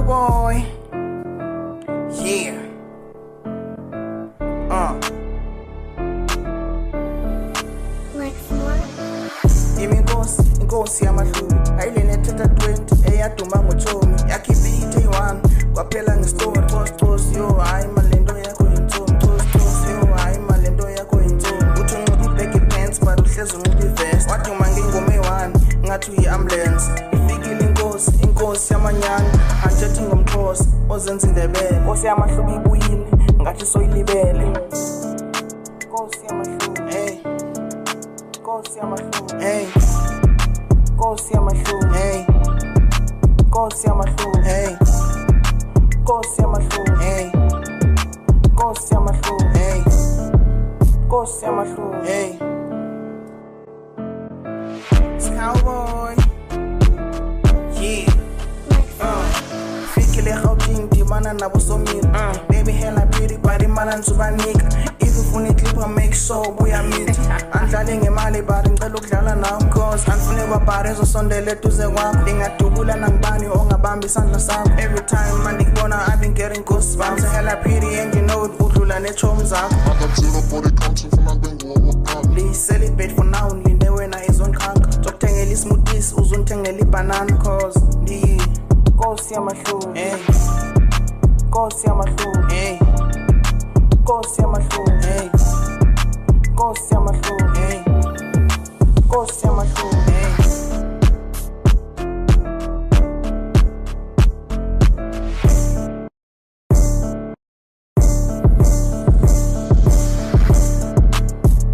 Cowboy. Yeah. Inkosi yamahluli ayilenethetha 20 eyaduma ngoThomi yakhipha i-hit 1 kwaphela ngestory cost yo hayi malento yakho yintombi cost yo hayi malento yakho yintombi uthi unxiba i-baggy pants but uhlezi unxiba i-vest waduma ngengoma e-1 ngathi uyi-ambulance ifikile inkosi yamanyani anjethi ngomxhosa ozenza indebele inkosi yamahluli ibuyile ngathi soyilibele inkosi yamahluli hey inkosi yamahluli hey Inkosi yamahluli hey Inkosi yamahluli hey Inkosi yamahluli hey Inkosi yamahluli hey Inkosi yamahluli hey Cowboy yeah fikile Gauteng dimana nabo somile baby hella pretty body mana nsubanika if ufuna iclip make sure buya meet andlale ngemali bari ngicela ukudlala nawe cause anifune kwabhari ezosondela eduze kwakho lingadubula nangibani ongabamba isandla sakho every time man ngikubona I've been getting goosebumps hella pretty and you know it udlula nechomi zakho akathula body count ufuna benguwa wakhala please celebrate for now ngilinde wena izonkhanka zokuthengela ismoothies uzongithengela ibanana cause ndi Inkosi yamahluli hey Inkosi yamahluli hey Inkosi yamahluli hey Inkosi yamahluli hey Inkosi yamahluli hey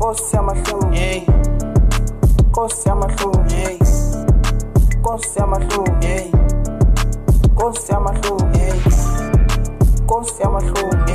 Inkosi yamahluli hey Inkosi yamahluli hey Inkosi yamahluli hey Inkosi yamahluli hey Inkosi yamahluli